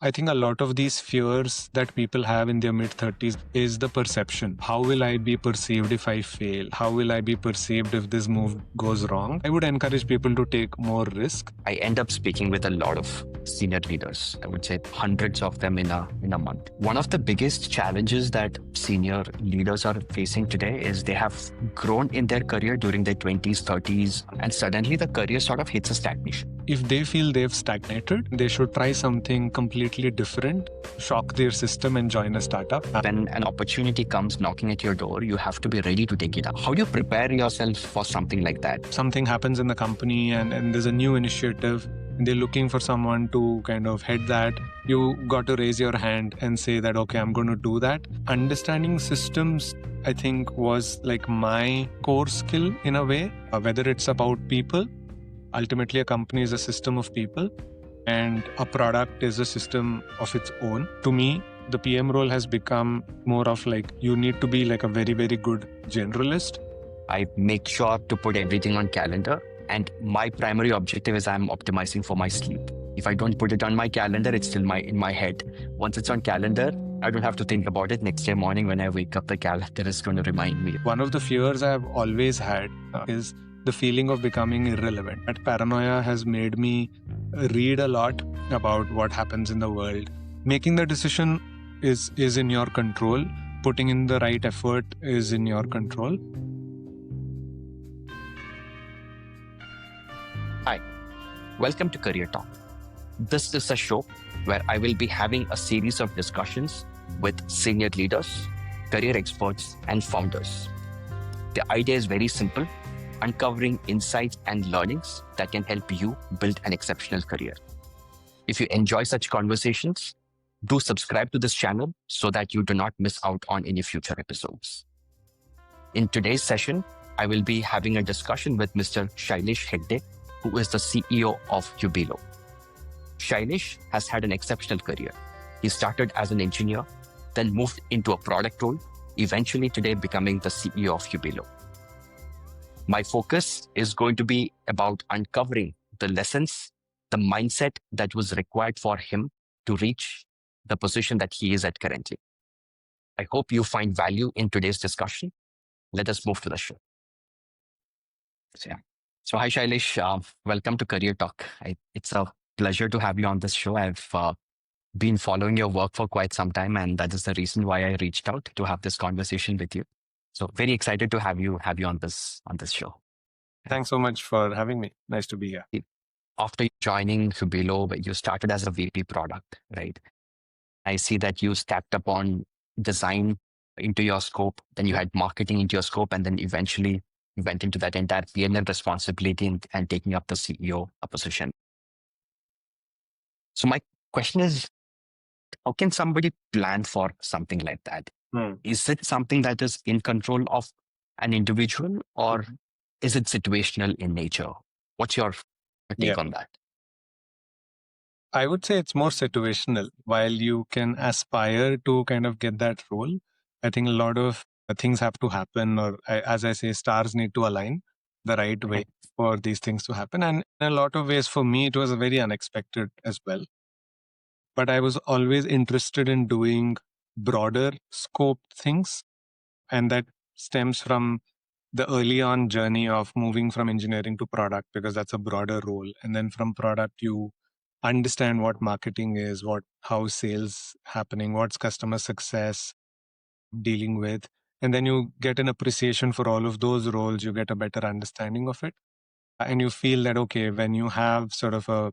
I think a lot of these fears that people have in their mid-30s is the perception. How will I be perceived if I fail? How will I be perceived if this move goes wrong? I would encourage people to take more risk. I end up speaking with a lot of senior leaders. I would say hundreds of them in a month. One of the biggest challenges that senior leaders are facing today is they have grown in their career during their 20s, 30s, and suddenly the career sort of hits a stagnation. If they feel they've stagnated, they should try something completely different, shock their system and join a startup. When an opportunity comes knocking at your door, you have to be ready to take it up. How do you prepare yourself for something like that? Something happens in the company and there's a new initiative and they're looking for someone to kind of head that. You got to raise your hand and say that, okay, I'm going to do that. Understanding systems, I think, was like my core skill in a way, whether it's about people. Ultimately, a company is a system of people and a product is a system of its own. To me, the PM role has become more of like, you need to be like a very, very good generalist. I make sure to put everything on calendar, and my primary objective is I'm optimizing for my sleep. If I don't put it on my calendar, it's still in my head. Once it's on calendar, I don't have to think about it. Next day morning when I wake up, the calendar is going to remind me. One of the fears I've always had is the feeling of becoming irrelevant. That paranoia has made me read a lot about what happens in the world. Making the decision is in your control. Putting in the right effort is in your control. Hi, welcome to Career Talk. This is a show where I will be having a series of discussions with senior leaders, career experts, and founders. The idea is very simple: uncovering insights and learnings that can help you build an exceptional career. If you enjoy such conversations, do subscribe to this channel so that you do not miss out on any future episodes. In today's session, I will be having a discussion with Mr. Shailesh Hegde, who is the CEO of Hubilo. Shailesh has had an exceptional career. He started as an engineer, then moved into a product role, eventually today becoming the CEO of Hubilo. My focus is going to be about uncovering the lessons, the mindset that was required for him to reach the position that he is at currently. I hope you find value in today's discussion. Let us move to the show. So hi, Shailesh. Welcome to Career Talk. It's a pleasure to have you on this show. I've been following your work for quite some time, and that is the reason why I reached out to have this conversation with you. So very excited to have you on this show. Thanks so much for having me. Nice to be here. After joining Hubilo, you started as a VP product, right? I see that you stepped up on design into your scope, then you had marketing into your scope, and then eventually you went into that entire P&L responsibility and taking up the CEO position. So my question is, how can somebody plan for something like that? Is it something that is in control of an individual, or is it situational in nature? What's your take on that? I would say it's more situational. While you can aspire to kind of get that role, I think a lot of things have to happen, or as I say, stars need to align the right way for these things to happen. And in a lot of ways, for me, it was very unexpected as well. But I was always interested in doing broader scope things. And that stems from the early on journey of moving from engineering to product, because that's a broader role. And then from product, you understand what marketing is, how sales happening, what's customer success dealing with. And then you get an appreciation for all of those roles, you get a better understanding of it. And you feel that, okay, when you have sort of a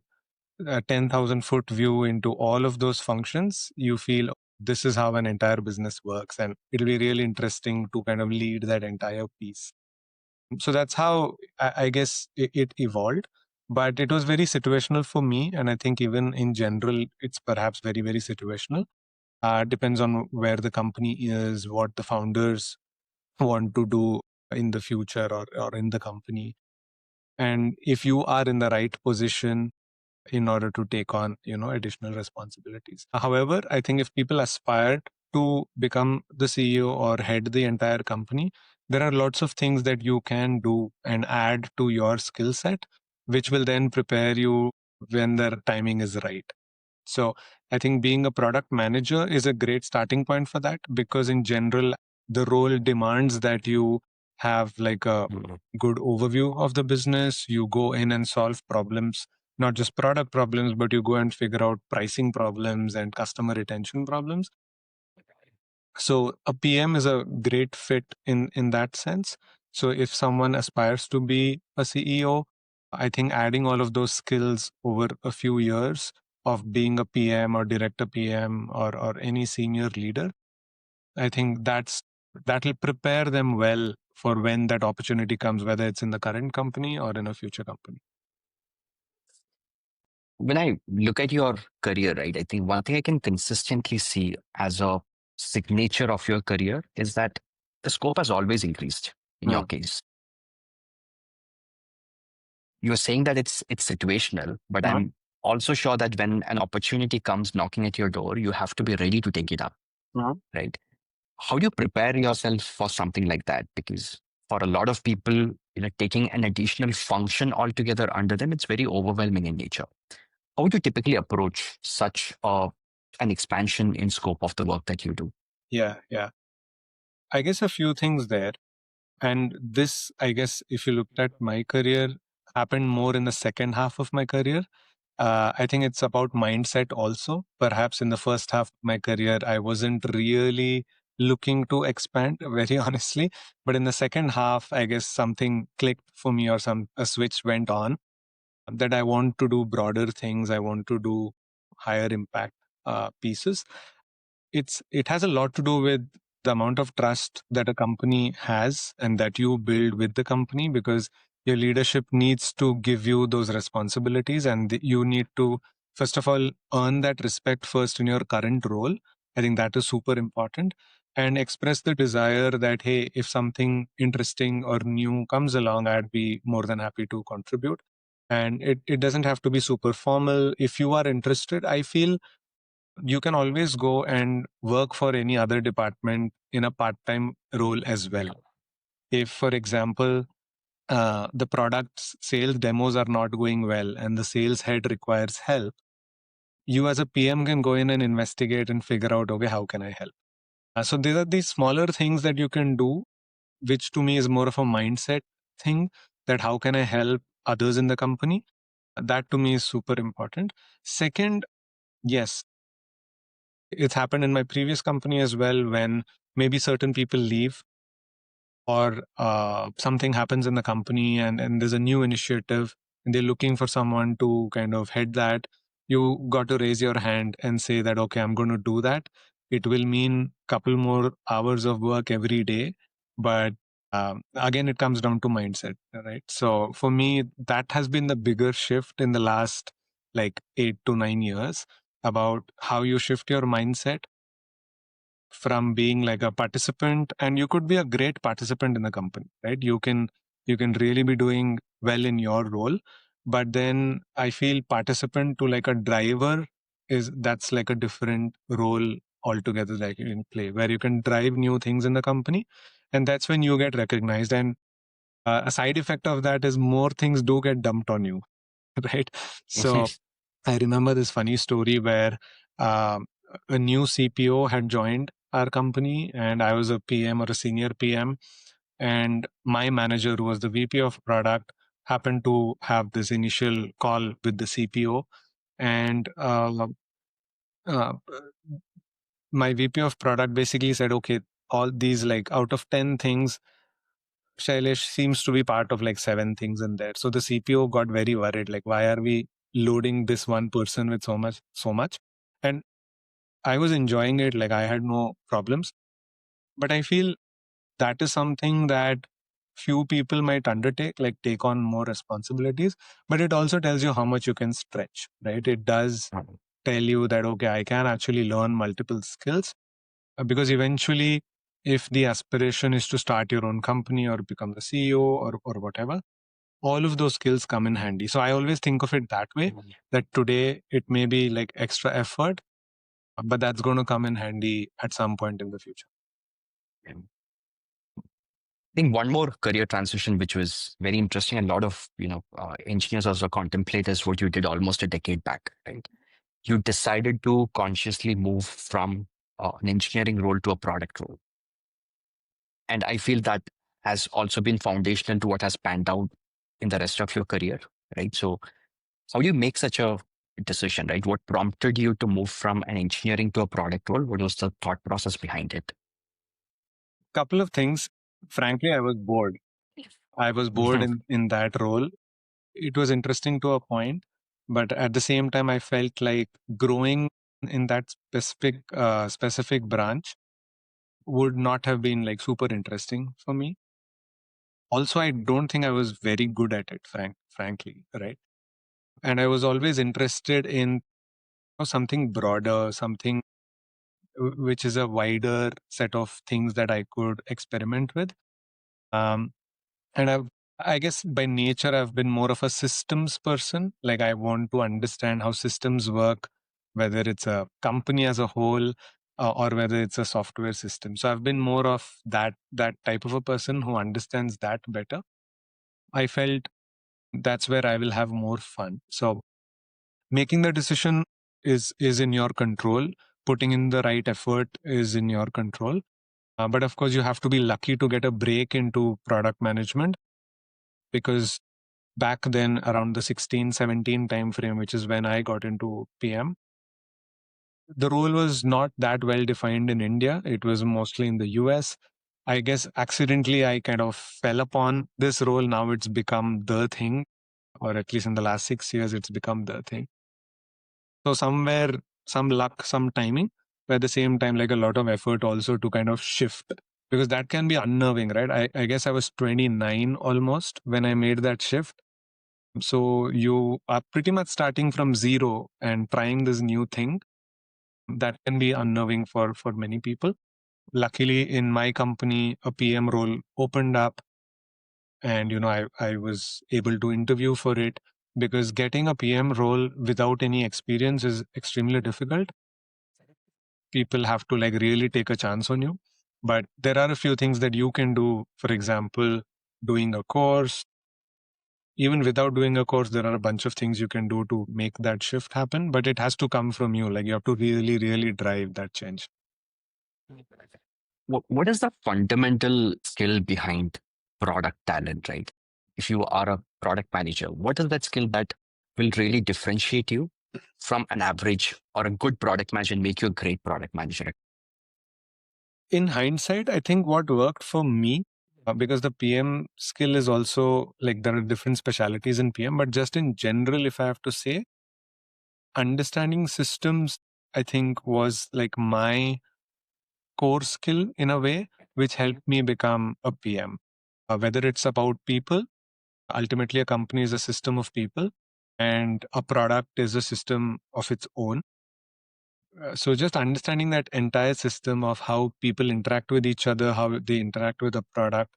10,000 foot view into all of those functions, you feel this is how an entire business works. And it'll be really interesting to kind of lead that entire piece. So that's how I guess it evolved. But it was very situational for me. And I think even in general, it's perhaps very, very situational. Depends on where the company is, what the founders want to do in the future or in the company. And if you are in the right position in order to take on, additional responsibilities. However, I think if people aspire to become the CEO or head the entire company, there are lots of things that you can do and add to your skill set, which will then prepare you when the timing is right. So I think being a product manager is a great starting point for that, because in general, the role demands that you have like a good overview of the business. You go in and solve problems, not just product problems, but you go and figure out pricing problems and customer retention problems. So a PM is a great fit in that sense. So if someone aspires to be a CEO, I think adding all of those skills over a few years of being a PM or director PM or any senior leader, I think that'll prepare them well for when that opportunity comes, whether it's in the current company or in a future company. When I look at your career, right, I think one thing I can consistently see as a signature of your career is that the scope has always increased in your Hmm. case. You're saying that it's situational, but Uh-huh. I'm also sure that when an opportunity comes knocking at your door, you have to be ready to take it up, Uh-huh. right? How do you prepare yourself for something like that? Because for a lot of people, taking an additional function altogether under them, it's very overwhelming in nature. How would you typically approach such an expansion in scope of the work that you do? Yeah, yeah. I guess a few things there. And this, I guess, if you looked at my career, happened more in the second half of my career. I think it's about mindset also. Perhaps in the first half of my career, I wasn't really looking to expand, very honestly. But in the second half, I guess something clicked for me, or a switch went on, that I want to do broader things. I want to do higher impact pieces. It has a lot to do with the amount of trust that a company has and that you build with the company, because your leadership needs to give you those responsibilities, and you need to first of all earn that respect first in your current role. I think that is super important, and express the desire that, hey, if something interesting or new comes along, I'd be more than happy to contribute. And it doesn't have to be super formal. If you are interested, I feel you can always go and work for any other department in a part-time role as well. If, for example, the product's sales demos are not going well and the sales head requires help, you as a PM can go in and investigate and figure out, okay, how can I help? So these are these smaller things that you can do, which to me is more of a mindset thing, that how can I help others in the company? That to me is super important. Second, yes, it's happened in my previous company as well, when maybe certain people leave, or something happens in the company, and there's a new initiative and they're looking for someone to kind of head that. You got to raise your hand and say that, okay, I'm going to do that. It will mean couple more hours of work every day, but again, it comes down to mindset, right? So for me, that has been the bigger shift in the last like 8 to 9 years, about how you shift your mindset from being like a participant. And you could be a great participant in the company, right? You can really be doing well in your role, but then I feel participant to like a driver, is that's like a different role altogether that you can play, where you can drive new things in the company, and that's when you get recognized. And a side effect of that is more things do get dumped on you, right? So I remember this funny story where um, a new CPO had joined our company, and I was a PM or a senior PM. And my manager, who was the VP of product, happened to have this initial call with the CPO. And uh, my VP of product basically said, okay, all these, like, out of 10 things, Shailesh seems to be part of like 7 things in there. So the CPO got very worried, like, why are we loading this one person with so much? And I was enjoying it, like I had no problems. But I feel that is something that few people might undertake, like take on more responsibilities. But it also tells you how much you can stretch, right? It does tell you that, okay, I can actually learn multiple skills. Because eventually, if the aspiration is to start your own company or become the CEO or whatever, all of those skills come in handy. So I always think of it that way, that today it may be like extra effort, but that's going to come in handy at some point in the future. I think one more career transition, which was very interesting, and a lot of engineers also contemplate, is what you did almost a decade back, right? you decided to consciously move from an engineering role to a product role. And I feel that has also been foundational to what has panned out in the rest of your career, right? So, how do you make such a decision, right? What prompted you to move from an engineering to a product role? What was the thought process behind it? Couple of things. Frankly, I was bored. I was bored in that role. It was interesting to a point, but at the same time, I felt like growing in that specific branch would not have been like super interesting for me. Also, I don't think I was very good at it, frankly, right? And I was always interested in something broader, something which is a wider set of things that I could experiment with. Um, and I guess by nature, I've been more of a systems person. Like I want to understand how systems work, whether it's a company as a whole or whether it's a software system. So I've been more of that type of a person who understands that better. I felt that's where I will have more fun. So making the decision is in your control. Putting in the right effort is in your control. But of course, you have to be lucky to get a break into product management, because back then around the 16-17 time frame, which is when I got into PM, the role was not that well defined in India. It was mostly in the US. I guess accidentally I kind of fell upon this role. Now it's become the thing, or at least in the last 6 years, it's become the thing. So somewhere, some luck, some timing, but at the same time, like a lot of effort also to kind of shift, because that can be unnerving, right? I guess I was 29 almost when I made that shift. So you are pretty much starting from zero and trying this new thing. That can be unnerving for many people. Luckily, in my company, a PM role opened up, and I was able to interview for it, because getting a PM role without any experience is extremely difficult. People have to like really take a chance on you. But there are a few things that you can do. For example, doing a course. Even without doing a course, there are a bunch of things you can do to make that shift happen, but it has to come from you. Like you have to really, really drive that change. What is the fundamental skill behind product talent, right? If you are a product manager, what is that skill that will really differentiate you from an average or a good product manager and make you a great product manager? In hindsight, I think what worked for me, because the PM skill is also like there are different specialities in PM, but just in general, if I have to say, understanding systems, I think was like my core skill in a way, which helped me become a PM. Whether it's about people, ultimately, a company is a system of people, and a product is a system of its own. So just understanding that entire system of how people interact with each other, how they interact with a product,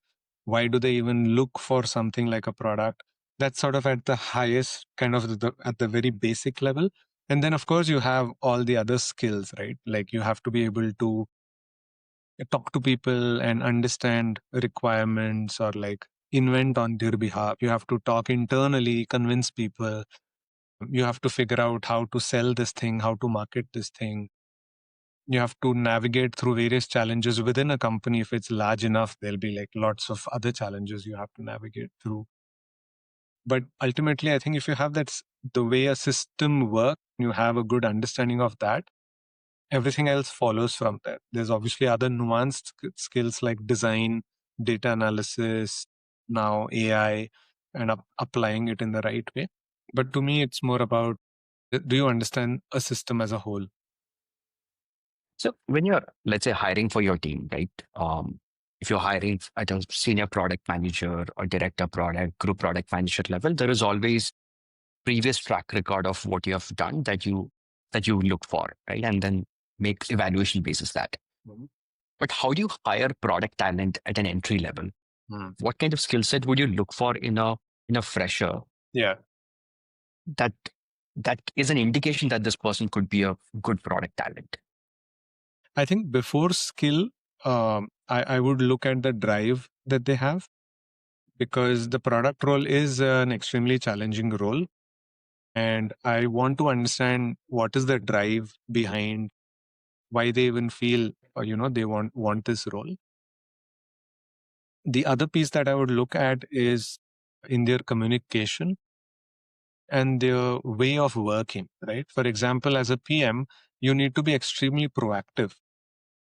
why do they even look for something like a product? That's sort of at the highest kind of at the very basic level. And then of course you have all the other skills, right? Like you have to be able to talk to people and understand requirements, or like invent on their behalf. You have to talk internally, convince people. You have to figure out how to sell this thing, how to market this thing. You have to navigate through various challenges within a company. If it's large enough, there'll be like lots of other challenges you have to navigate through. But ultimately, I think if you have the way a system works, you have a good understanding of that, everything else follows from there. There's obviously other nuanced skills like design, data analysis, now AI, and applying it in the right way. But to me, it's more about, do you understand a system as a whole? So when you're, let's say, hiring for your team, right? If you're hiring at a senior product manager or director product, group product manager level, there is always previous track record of what you have done that you look for, right? And then make evaluation basis that. Mhm. But how do you hire product talent at an entry level? Hmm. What kind of skill set would you look for in a fresher Yeah. that that is an indication that this person could be a good product talent? I think before skill, I would look at the drive that they have, because the product role is an extremely challenging role. and I want to understand what is the drive behind why they even feel they want this role. The other piece that I would look at is in their communication and their way of working, right? For example, as a PM, you need to be extremely proactive.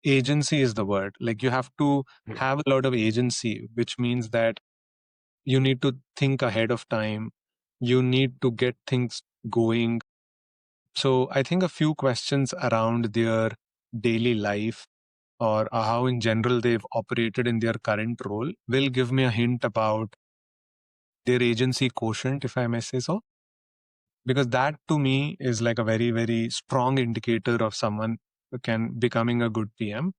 Agency is the word. Like, you have to have a lot of agency, which means that you need to think ahead of time. You need to get things going. So I think a few questions around their daily life, or how in general they've operated in their current role, will give me a hint about their agency quotient, if I may say so. Because that to me is like a very, very strong indicator of someone who can becoming a good PM.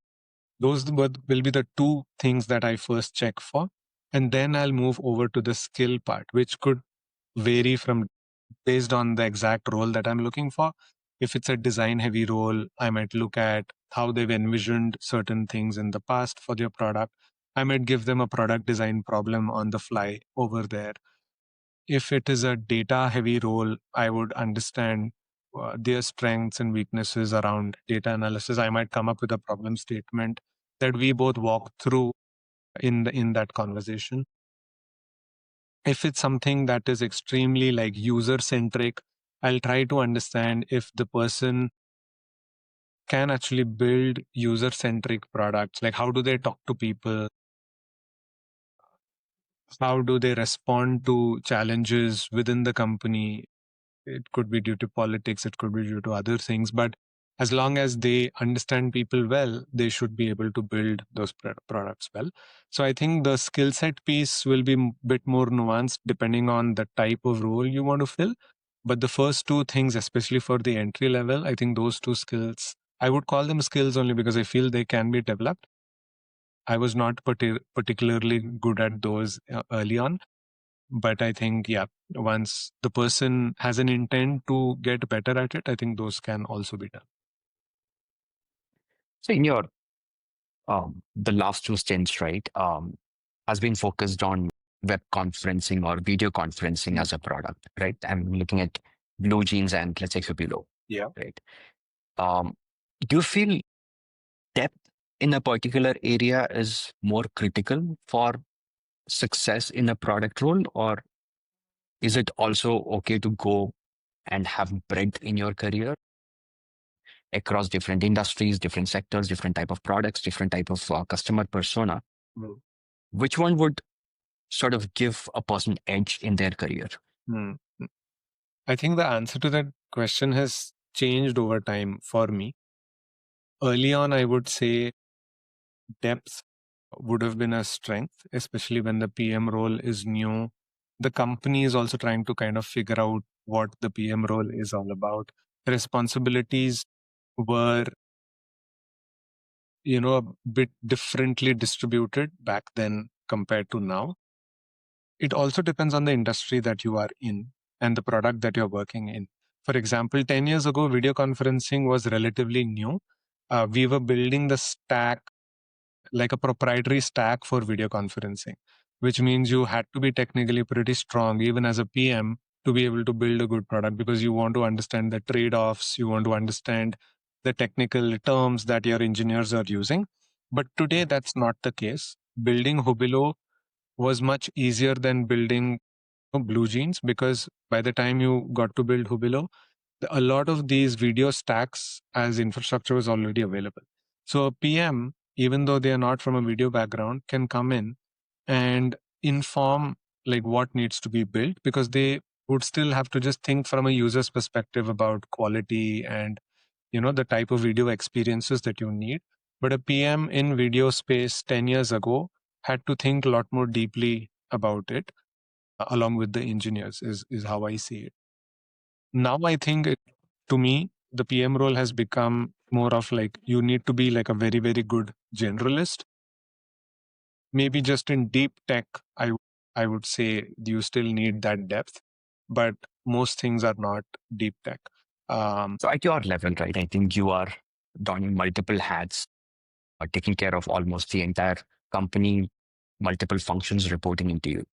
Those will be the two things that I first check for. And then I'll move over to the skill part, which could vary from based on the exact role that I'm looking for. If it's a design heavy role, I might look at how they've envisioned certain things in the past for their product. I might give them a product design problem on the fly over there. If it is a data heavy role, I would understand their strengths and weaknesses around data analysis. I might come up with a problem statement that we both walk through in that conversation. If it's something that is extremely like user centric, I'll try to understand if the person can actually build user centric products. Like, how do they talk to people? How do they respond to challenges within the company? It could be due to politics, it could be due to other things, but as long as they understand people well, they should be able to build those products well. So I think the skill set piece will be a bit more nuanced depending on the type of role you want to fill. But the first two things, especially for the entry level, I think those two skills, I would call them skills only because I feel they can be developed. I was not particularly good at those early on, but I think, yeah, once the person has an intent to get better at it, I think those can also be done. So in your the last two stints, right, has been focused on web conferencing or video conferencing as a product, right? I'm looking at Blue Jeans and let's say Hubilo, Yeah. right? Um, do you feel depth in a particular area is more critical for success in a product role, or is it also okay to go and have breadth in your career across different industries, different sectors, different type of products, different type of customer persona? Mm. Which one would sort of give a person edge in their career? Mm. I think the answer to that question has changed over time for me. Early on, I would say depth would have been a strength, especially when the PM role is new. The company is also trying to kind of figure out what the PM role is all about. Responsibilities were, a bit differently distributed back then compared to now. It also depends on the industry that you are in and the product that you're working in. For example, 10 years ago, video conferencing was relatively new. We were building the stack, like a proprietary stack for video conferencing, which means you had to be technically pretty strong, even as a PM, to be able to build a good product because you want to understand the trade offs, you want to understand the technical terms that your engineers are using. But today, that's not the case. Building Hubilo was much easier than building Blue Jeans because by the time you got to build Hubilo, a lot of these video stacks as infrastructure was already available. So a PM, even though they are not from a video background, can come in and inform like what needs to be built because they would still have to just think from a user's perspective about quality and the type of video experiences that you need. But a PM in video space 10 years ago had to think a lot more deeply about it along with the engineers is how I see it. Now I think to me the PM role has become more of like you need to be like a very, very good generalist. Maybe just in deep tech, I would say you still need that depth, but most things are not deep tech. So at your level, right, I think you are donning multiple hats, taking care of almost the entire company, multiple functions reporting into you.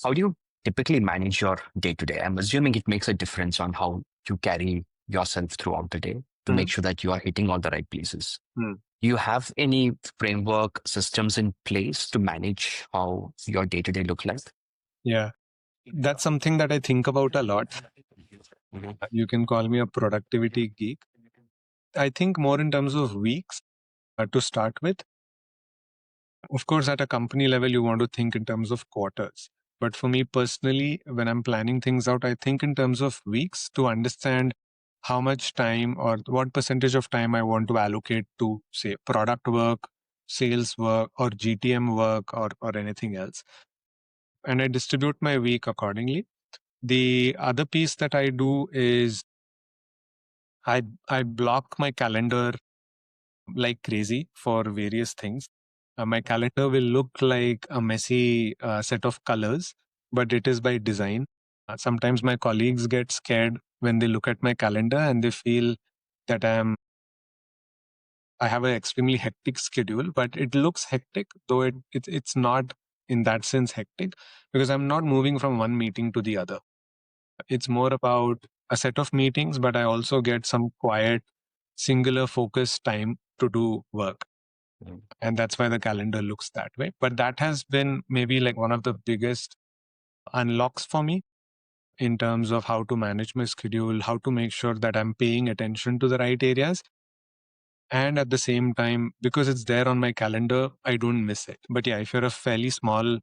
How do you typically manage your day to day? I'm assuming it makes a difference on how you carry yourself throughout the day to make Mm. sure that you are hitting all the right places. Mm. Do you have any framework systems in place to manage how your day to day look like? Yeah, that's something that I think about a lot. Mhm. You can call me a productivity geek. I think more in terms of weeks to start with. Of course, at a company level, you want to think in terms of quarters. But for me personally, when I'm planning things out, I think in terms of weeks to understand how much time or what percentage of time I want to allocate to, say, product work, sales work, or GTM work, or anything else. And I distribute my week accordingly. The other piece that I do is I block my calendar like crazy for various things. My calendar will look like a messy set of colors, but it is by design. Sometimes my colleagues get scared when they look at my calendar and they feel that I have an extremely hectic schedule, but it looks hectic, though it's not in that sense hectic because I'm not moving from one meeting to the other. It's more about a set of meetings, but I also get some quiet, singular focus time to do work. Mm. And that's why the calendar looks that way. But that has been maybe like one of the biggest unlocks for me in terms of how to manage my schedule, how to make sure that I'm paying attention to the right areas. And at the same time, because it's there on my calendar, I don't miss it. But yeah, if you're a fairly small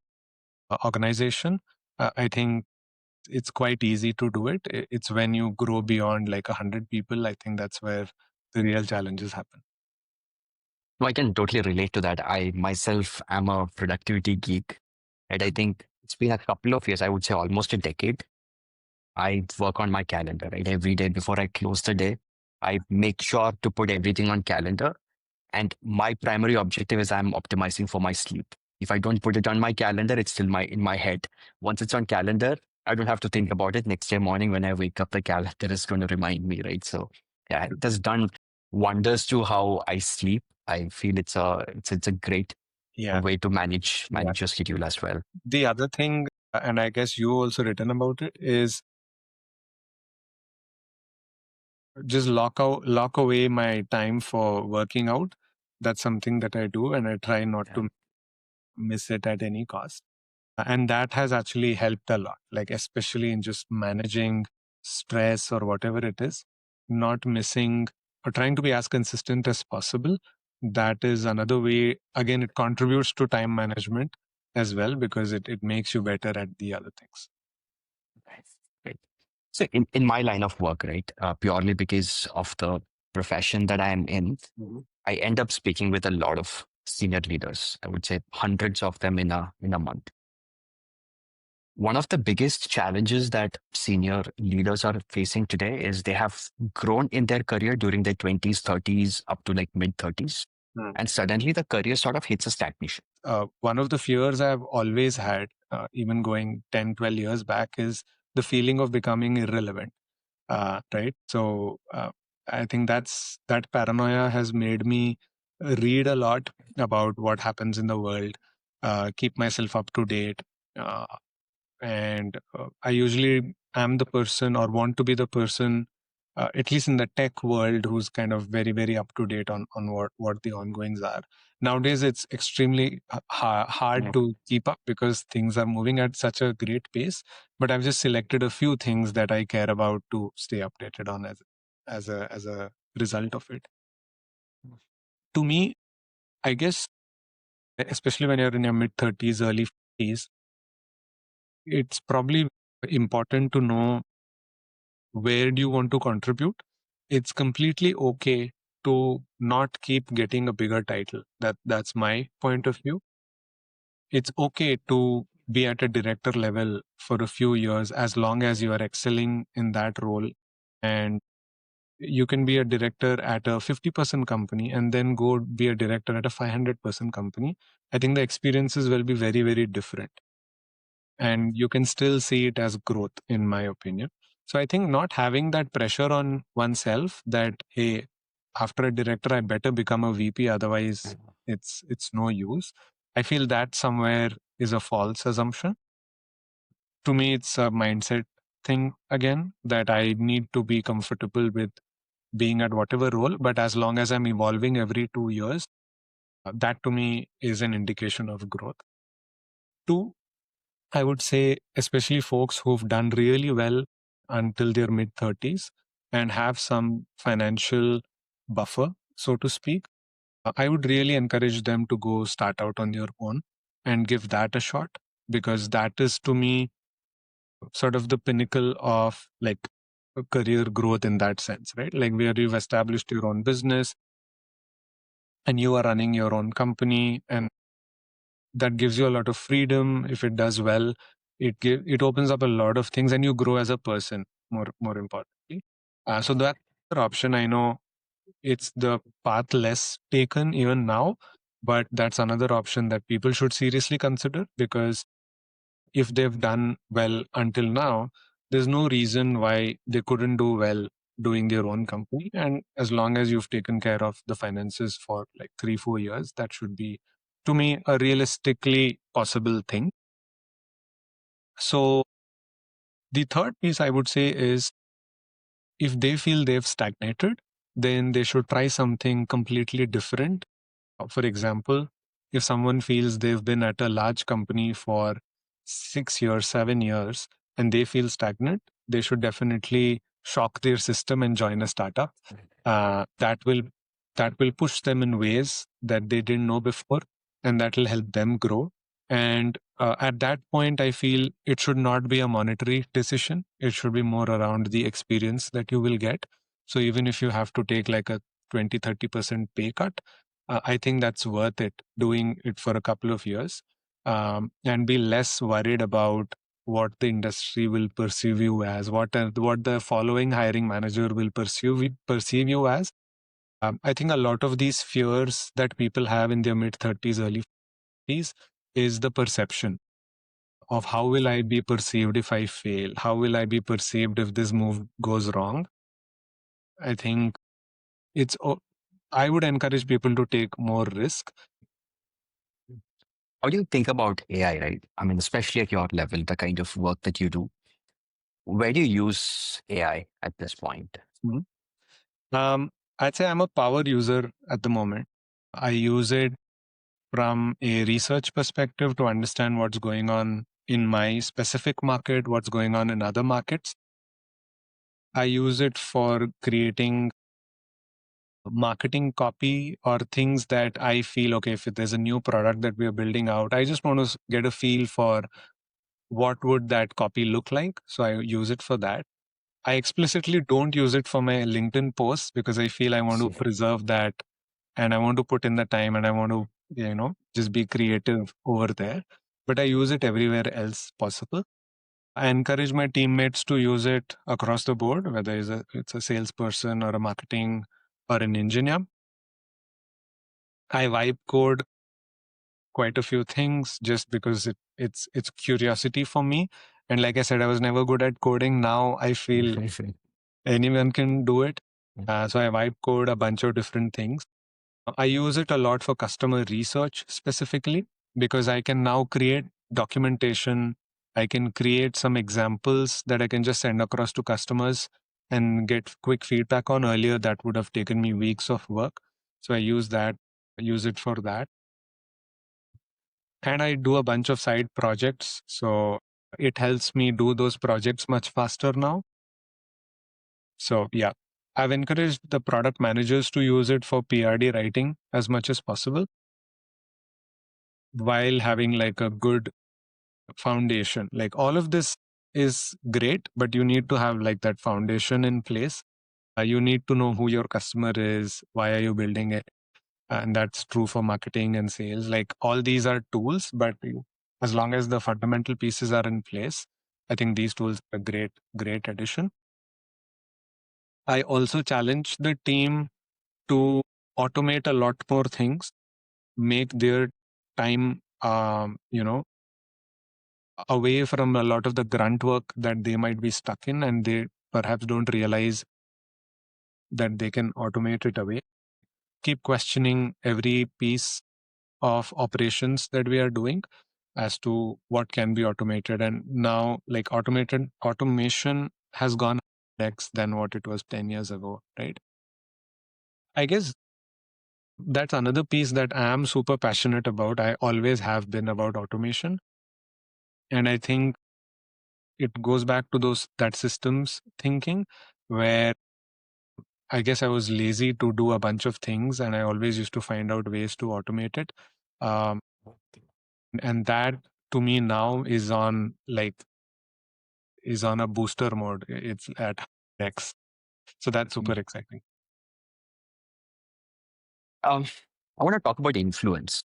organization, I think it's quite easy to do it. It's when you grow beyond like 100 people, I think that's where the real challenges happen. No, I can totally relate to that. I myself am a productivity geek. And I think it's been a couple of years, I would say almost a decade. I work on my calendar, right? Every day before I close the day, I make sure to put everything on calendar. And my primary objective is I'm optimizing for my sleep. If I don't put it on my calendar, it's still in my head. Once it's on calendar, I don't have to think about it. Next day morning when I wake up, the calendar is going to remind me, right? So yeah, it has done wonders to how I sleep. I feel it's a great Yeah. way to Yeah. manage your schedule as well. The other thing, and I guess you also written about it, is just lock away my time for working out. That's something that I do, and I try not Yeah. to miss it at any cost. And that has actually helped a lot, like especially in just managing stress or whatever it is, not missing or trying to be as consistent as possible. That is another way. Again, it contributes to time management as well because it makes you better at the other things. Right. So in my line of work, right, purely because of the profession that I am in, I end up speaking with a lot of senior leaders. I would say hundreds of them in a month. One of the biggest challenges that senior leaders are facing today is they have grown in their career during their 20s, 30s, up to like mid 30s. Hmm. And suddenly the career sort of hits a stagnation. One of the fears I've always had, even going 10, 12 years back, is the feeling of becoming irrelevant. Right. So I think that paranoia has made me read a lot about what happens in the world, keep myself up to date. Uh, and I usually am the person or want to be the person, at least in the tech world, who's kind of very, very up to date on what the ongoings are. Nowadays, it's extremely hard to keep up because things are moving at such a great pace. But I've just selected a few things that I care about to stay updated on as a result of it. To me, I guess, especially when you're in your mid 30s, early 40s, it's probably important to know where do you want to contribute. It's completely okay to not keep getting a bigger title. That's my point of view. It's okay to be at a director level for a few years as long as you are excelling in that role. And you can be a director at a 50% company and then go be a director at a 500% company. I think the experiences will be very, very different, and you can still see it as growth, in my opinion. So I think not having that pressure on oneself that, hey, after a director I better become a VP, otherwise it's no use. I feel that somewhere is a false assumption. To me, it's a mindset thing again, that I need to be comfortable with being at whatever role, but as long as I'm evolving every 2 years, that to me is an indication of growth. Two, I would say, especially folks who've done really well until their mid 30s and have some financial buffer, so to speak, I would really encourage them to go start out on their own and give that a shot, because that is to me sort of the pinnacle of like career growth in that sense, right? Like where you've established your own business and you are running your own company, and that gives you a lot of freedom. If it does well, it opens up a lot of things, and you grow as a person, more importantly. So that other option, I know it's the path less taken even now, but that's another option that people should seriously consider, because if they've done well until now, there's no reason why they couldn't do well doing their own company. And as long as you've taken care of the finances for like 3-4 years, that should be, to me, a realistically possible thing. So the third piece I would say is, if they feel they've stagnated, then they should try something completely different. For example, if someone feels they've been at a large company for 6 years, 7 years, and they feel stagnant, they should definitely shock their system and join a startup. That will push them in ways that they didn't know before, and that will help them grow. And at that point, I feel it should not be a monetary decision. It should be more around the experience that you will get. So even if you have to take like a 20-30% pay cut, I think that's worth it, doing it for a couple of years, and be less worried about what the industry will perceive you as, what the following hiring manager will perceive you as. I think a lot of these fears that people have in their mid 30s, early 40s is the perception of how will I be perceived if I fail? How will I be perceived if this move goes wrong? I think I would encourage people to take more risk. How do you think about AI, right? I mean, especially at your level, the kind of work that you do, where do you use AI at this point? Mhm. I'd say I'm a power user at the moment. I use it from a research perspective to understand what's going on in my specific market, what's going on in other markets. I use it for creating marketing copy or things that I feel, okay, if there's a new product that we are building out, I just want to get a feel for what would that copy look like. So I use it for that. I explicitly don't use it for my LinkedIn posts because I feel I want to preserve that, and I want to put in the time, and I want to, just be creative over there. But I use it everywhere else possible. I encourage my teammates to use it across the board, whether it's a salesperson or a marketing or an engineer. I vibe code quite a few things just because it's curiosity for me. And like I said, I was never good at coding. Now I feel anyone can do it. So I vibe code a bunch of different things. I use it a lot for customer research specifically, because I can now create documentation. I can create some examples that I can just send across to customers and get quick feedback on. Earlier, that would have taken me weeks of work. So use it for that. And I do a bunch of side projects. So it helps me do those projects much faster now. So yeah, I've encouraged the product managers to use it for PRD writing as much as possible, while having like a good foundation. Like all of this is great, but you need to have like that foundation in place. You need to know who your customer is, why are you building it, and that's true for marketing and sales. Like all these are tools, but as long as the fundamental pieces are in place, I think these tools are a great addition. I also challenge the team to automate a lot more things, make their time away from a lot of the grunt work that they might be stuck in, and they perhaps don't realize that they can automate it away. Keep questioning every piece of operations that we are doing. as to what can be automated. And now, like, automation has gone next than what it was 10 years ago, right? I guess that's another piece that I am super passionate about. I always have been about automation. And I think it goes back to that systems thinking where I guess I was lazy to do a bunch of things and I always used to find out ways to automate it. Um, and that to me now is on a booster mode. It's at X. So that's super exciting. Um, I want to talk about influence.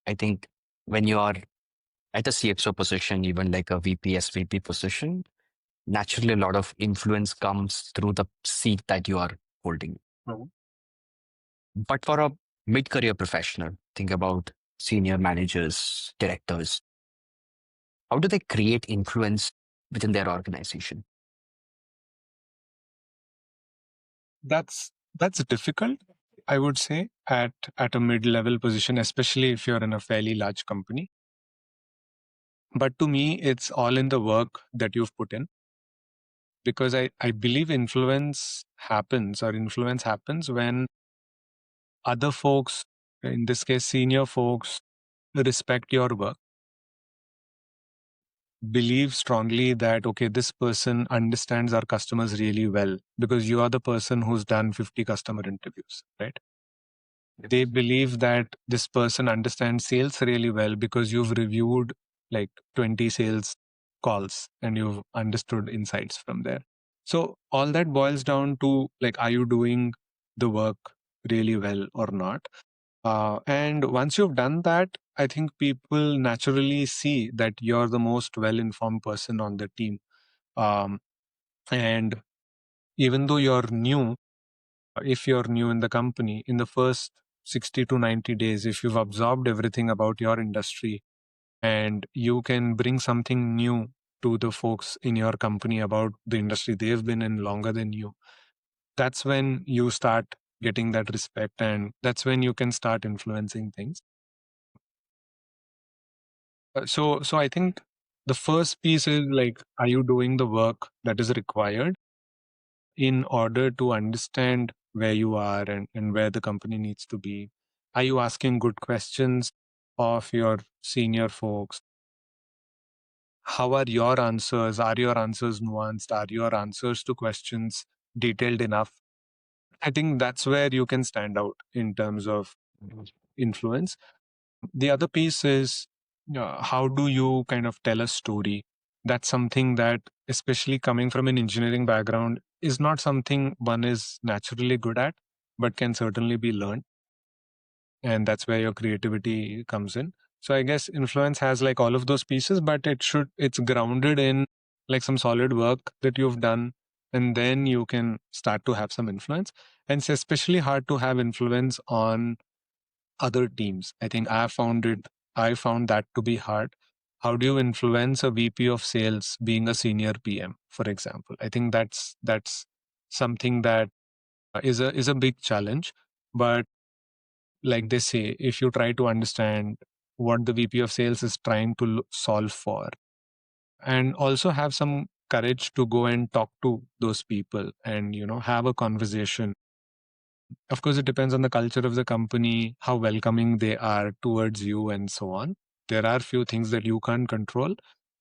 I think when you are at a CXO position, even like a VP, SVP position, naturally a lot of influence comes through the seat that you are holding. Mhm. But for a mid-career professional, think about senior managers, directors, how do they create influence within their organization? That's difficult, I would say, at a mid-level position, especially if you're in a fairly large company. But to me, it's all in the work that you've put in, because I believe influence happens when other folks, in this case, senior folks, respect your work, believe strongly that, okay, this person understands our customers really well because you are the person who's done 50 customer interviews, right? They believe that this person understands sales really well because you've reviewed like 20 sales calls and you've understood insights from there. So all that boils down to, like, are you doing the work really well or not? And once you've done that, I think people naturally see that you're the most well-informed person on the team. Um, and even though you're new, if you're new in the company, in the first 60 to 90 days, if you've absorbed everything about your industry and you can bring something new to the folks in your company about the industry they've been in longer than you, that's when you start getting that respect and that's when you can start influencing things. So I think the first piece is, like, are you doing the work that is required in order to understand where you are and where the company needs to be? Are you asking good questions of your senior folks? How are your answers? Are your answers nuanced? Are your answers to questions detailed enough? I think that's where you can stand out in terms of influence. The other piece is, how do you kind of tell a story? That's something that, especially coming from an engineering background, is not something one is naturally good at, but can certainly be learned. And that's where your creativity comes in. So I guess influence has like all of those pieces, but it's grounded in like some solid work that you've done. And then you can start to have some influence. And it's especially hard to have influence on other teams. I think I found that to be hard. How do you influence a VP of sales being a senior PM, for example? I think that's something that is a big challenge. But like they say, if you try to understand what the VP of sales is trying to solve for, and also have some courage to go and talk to those people and have a conversation. Of course, it depends on the culture of the company, how welcoming they are towards you, and so on. There are few things that you can't control.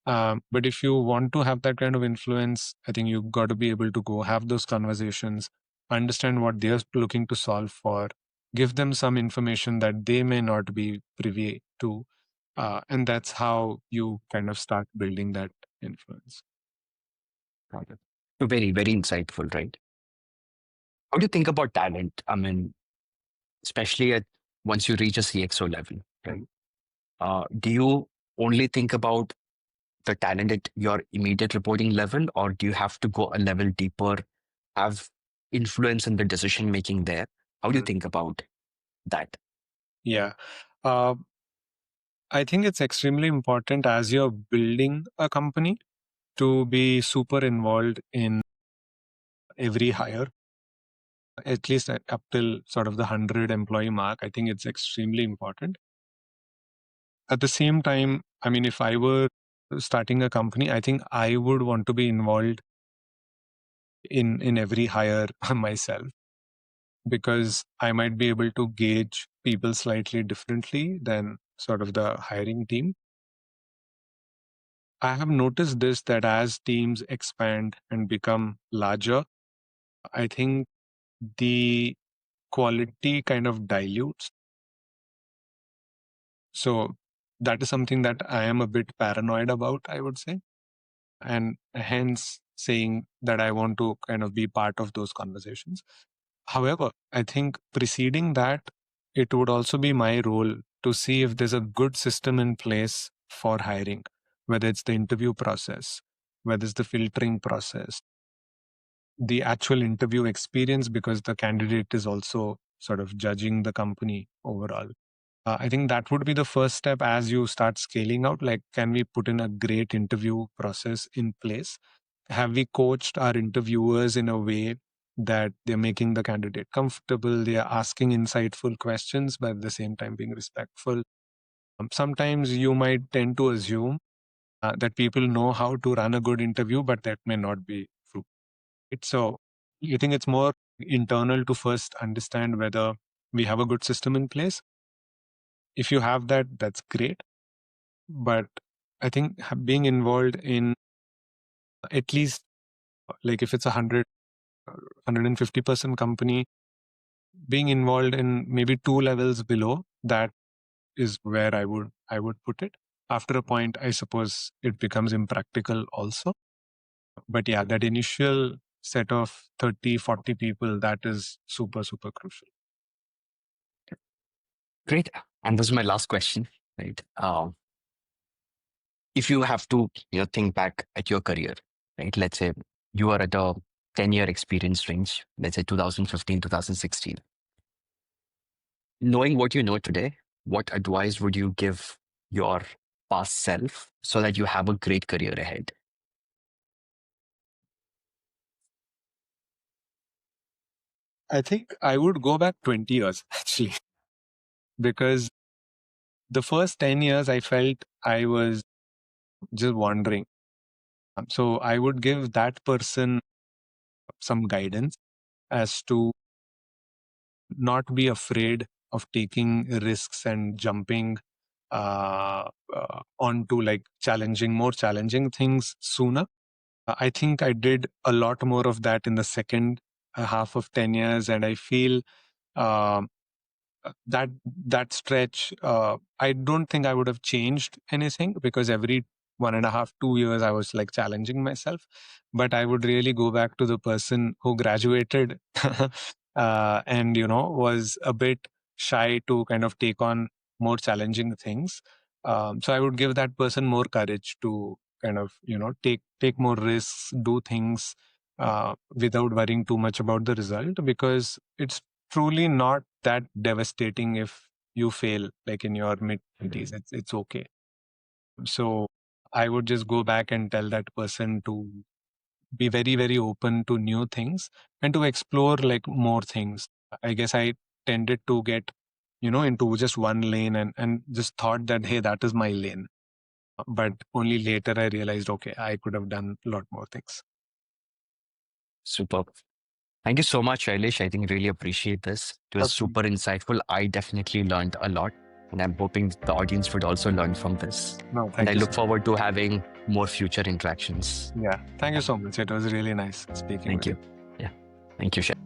But if you want to have that kind of influence, I think you've got to be able to go have those conversations, understand what they're looking to solve for, give them some information that they may not be privy to. And that's how you kind of start building that influence. Got it. So very, very insightful, right? How do you think about talent? I mean, especially at once you reach a CXO level, right? Do you only think about the talent at your immediate reporting level, or do you have to go a level deeper, have influence in the decision making there? How do you Mm. think about that? Yeah. Uh, I think it's extremely important as you're building a company to be super involved in every hire, at least up till sort of the 100 employee mark. I think it's extremely important. At the same time, I mean, if I were starting a company, I think I would want to be involved in every hire myself, because I might be able to gauge people slightly differently than sort of the hiring team. I have noticed this, that as teams expand and become larger, I think the quality kind of dilutes. So that is something that I am a bit paranoid about, I would say. And hence saying that I want to kind of be part of those conversations. However, I think preceding that, it would also be my role to see if there's a good system in place for hiring, whether it's the interview process, whether it's the filtering process, the actual interview experience, because the candidate is also sort of judging the company overall. I think that would be the first step as you start scaling out. Like, can we put in a great interview process in place? Have we coached our interviewers in a way that they're making the candidate comfortable? They are asking insightful questions, but at the same time being respectful. Sometimes you might tend to assume that people know how to run a good interview, but that may not be true. So you think it's more internal to first understand whether we have a good system in place. If you have that, that's great. But I think being involved in at least, like if it's 150-person company, being involved in maybe 2 levels below that is where I would put it. After a point, I suppose it becomes impractical also. But yeah, that initial set of 30-40 people, that is super, super crucial. Great. And this is my last question, right? If you have to, think back at your career, right? Let's say you are at a 10-year experience range, let's say 2015, 2016. Knowing what you know today, what advice would you give your past self so that you have a great career ahead? I think I would go back 20 years actually, because the first 10 years I felt I was just wandering. So I would give that person some guidance as to not be afraid of taking risks and jumping onto like more challenging things sooner. I think I did a lot more of that in the second half of 10 years, and I feel um that stretch, I don't think I would have changed anything, because every 1.5-2 years I was like challenging myself. But I would really go back to the person who graduated and was a bit shy to kind of take on more challenging things. So I would give that person more courage to kind of take more risks, do things without worrying too much about the result, because it's truly not that devastating if you fail like in your mid 20s. It's okay. So I would just go back and tell that person to be very, very open to new things and to explore like more things. I guess I tended to get into just one lane, and just thought that, hey, that is my lane. But only later I realized, okay, I could have done a lot more things. Superb. Thank you so much, Shailesh. I think really appreciate this. It was Okay. super insightful. I definitely learned a lot, and I'm hoping the audience would also learn from this. No, And thank I you look so much. forward to having more future interactions. Yeah, thank you so much. It was really nice speaking Thank with you. you. Yeah. Thank you, Shailesh.